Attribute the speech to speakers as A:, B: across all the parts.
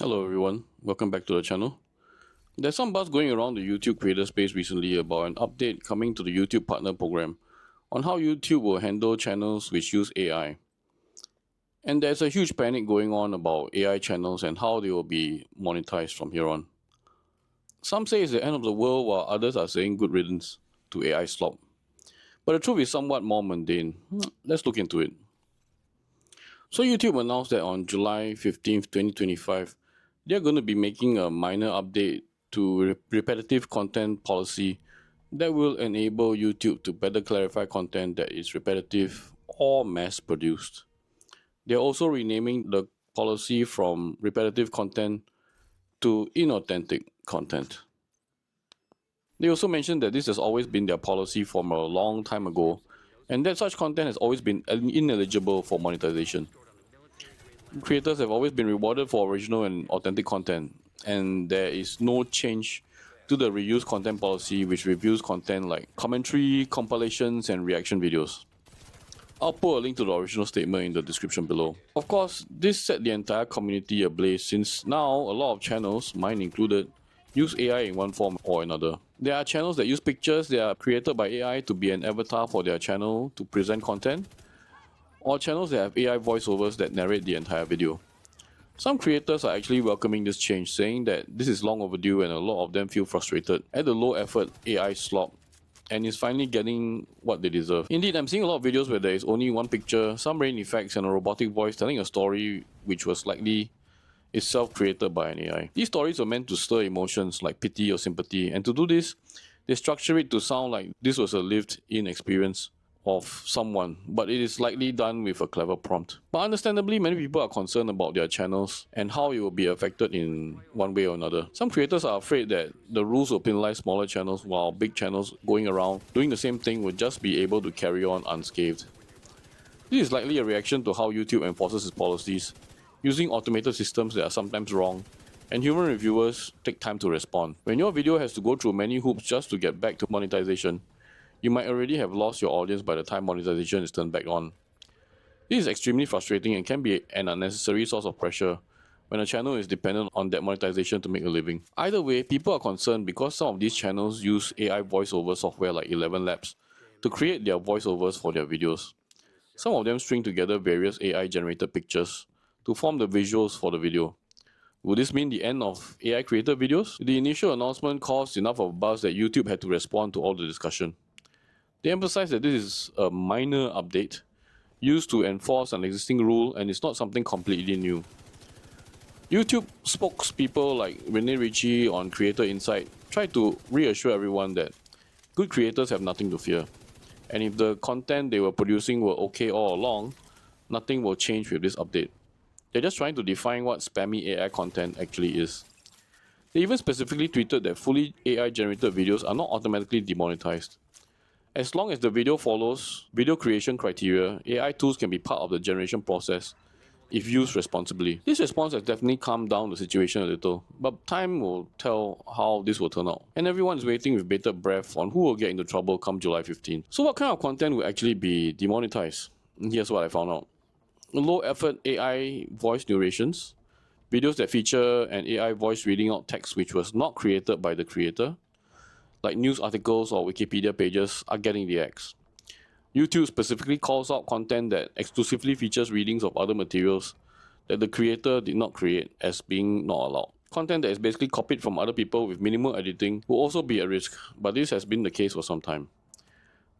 A: Hello everyone, welcome back to the channel. There's some buzz going around the YouTube creator space recently about an update coming to the YouTube Partner Program on how YouTube will handle channels which use AI. And there's a huge panic going on about AI channels and how they will be monetized from here on. Some say it's the end of the world while others are saying good riddance to AI slop. But the truth is somewhat more mundane. Let's look into it. So YouTube announced that on July 15th, 2025, they're going to be making a minor update to repetitive content policy that will enable YouTube to better clarify content that is repetitive or mass produced. They're also renaming the policy from repetitive content to inauthentic content. They also mentioned that this has always been their policy from a long time ago and that such content has always been ineligible for monetization. Creators have always been rewarded for original and authentic content, and there is no change to the reuse content policy, which reviews content like commentary, compilations, and reaction videos. I'll put a link to the original statement in the description below. Of course, this set the entire community ablaze since now a lot of channels, mine included, use AI in one form or another. There are channels that use pictures that are created by AI to be an avatar for their channel to present content, or channels that have AI voiceovers that narrate the entire video. Some creators are actually welcoming this change, saying that this is long overdue and a lot of them feel frustrated at the low effort AI slop and is finally getting what they deserve. Indeed, I'm seeing a lot of videos where there is only one picture, some rain effects and a robotic voice telling a story which was likely itself created by an AI. These stories are meant to stir emotions like pity or sympathy, and to do this, they structure it to sound like this was a lived-in experience of someone, but it is likely done with a clever prompt. But understandably, many people are concerned about their channels and how it will be affected in one way or another. Some creators are afraid that the rules will penalize smaller channels while big channels going around doing the same thing will just be able to carry on unscathed. This is likely a reaction to how YouTube enforces its policies, using automated systems that are sometimes wrong, and human reviewers take time to respond. When your video has to go through many hoops just to get back to monetization, you might already have lost your audience by the time monetization is turned back on. This is extremely frustrating and can be an unnecessary source of pressure when a channel is dependent on that monetization to make a living. Either way, people are concerned because some of these channels use AI voiceover software like 11 Labs to create their voiceovers for their videos. Some of them string together various AI generated pictures to form the visuals for the video. Would this mean the end of AI created videos? The initial announcement caused enough of a buzz that YouTube had to respond to all the discussion. They emphasize that this is a minor update used to enforce an existing rule and it's not something completely new. YouTube spokespeople like Rene Ritchie on Creator Insight tried to reassure everyone that good creators have nothing to fear, and if the content they were producing were okay all along, nothing will change with this update. They're just trying to define what spammy AI content actually is. They even specifically tweeted that fully AI generated videos are not automatically demonetized. As long as the video follows video creation criteria, AI tools can be part of the generation process if used responsibly. This response has definitely calmed down the situation a little, but time will tell how this will turn out. And everyone is waiting with bated breath on who will get into trouble come July 15th. So what kind of content will actually be demonetized? Here's what I found out. Low effort AI voice narrations, videos that feature an AI voice reading out text which was not created by the creator, like news articles or Wikipedia pages, are getting the axe. YouTube specifically calls out content that exclusively features readings of other materials that the creator did not create as being not allowed. Content that is basically copied from other people with minimal editing will also be at risk, but this has been the case for some time.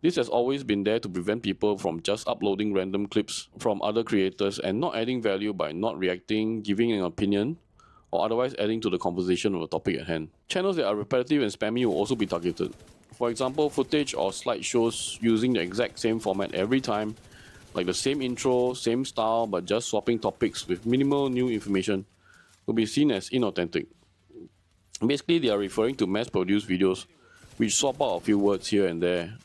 A: This has always been there to prevent people from just uploading random clips from other creators and not adding value by not reacting, giving an opinion, or otherwise adding to the conversation of the topic at hand. Channels that are repetitive and spammy will also be targeted. For example, footage or slideshows using the exact same format every time, like the same intro, same style, but just swapping topics with minimal new information, will be seen as inauthentic. Basically, they are referring to mass-produced videos which swap out a few words here and there.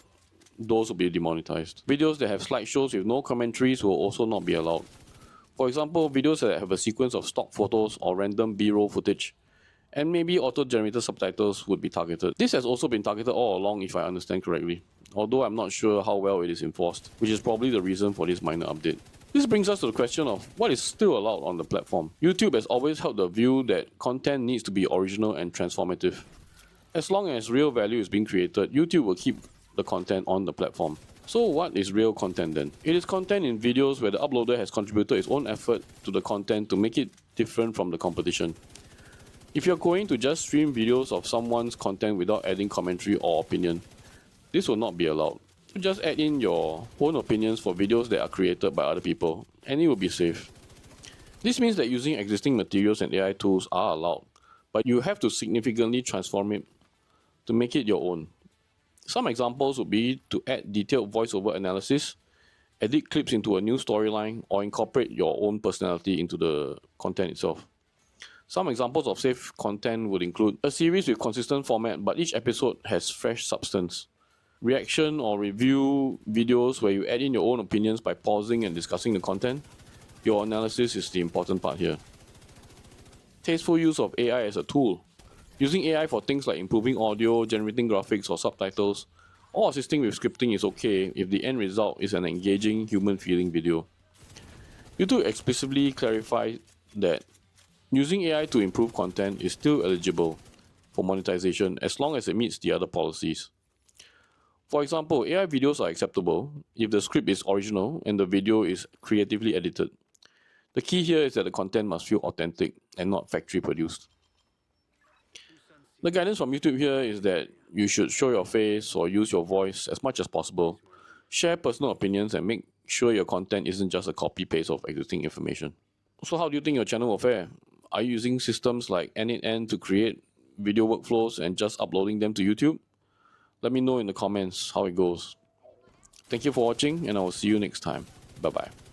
A: Those will be demonetized. Videos that have slideshows with no commentaries will also not be allowed. For example, videos that have a sequence of stock photos or random B-roll footage, and maybe auto-generated subtitles would be targeted. This has also been targeted all along if I understand correctly, although I'm not sure how well it is enforced, which is probably the reason for this minor update. This brings us to the question of what is still allowed on the platform. YouTube has always held the view that content needs to be original and transformative. As long as real value is being created, YouTube will keep the content on the platform. So what is real content then? It is content in videos where the uploader has contributed its own effort to the content to make it different from the competition. If you're going to just stream videos of someone's content without adding commentary or opinion, this will not be allowed. Just add in your own opinions for videos that are created by other people, and it will be safe. This means that using existing materials and AI tools are allowed, but you have to significantly transform it to make it your own. Some examples would be to add detailed voiceover analysis, edit clips into a new storyline, or incorporate your own personality into the content itself. Some examples of safe content would include a series with consistent format, but each episode has fresh substance. Reaction or review videos where you add in your own opinions by pausing and discussing the content. Your analysis is the important part here. Tasteful use of AI as a tool. Using AI for things like improving audio, generating graphics or subtitles, or assisting with scripting is okay if the end result is an engaging, human-feeling video. YouTube explicitly clarified that using AI to improve content is still eligible for monetization as long as it meets the other policies. For example, AI videos are acceptable if the script is original and the video is creatively edited. The key here is that the content must feel authentic and not factory produced. The guidance from YouTube here is that you should show your face or use your voice as much as possible, share personal opinions, and make sure your content isn't just a copy-paste of existing information. So how do you think your channel will fare? Are you using systems like N8N to create video workflows and just uploading them to YouTube? Let me know in the comments how it goes. Thank you for watching, and I will see you next time. Bye-bye.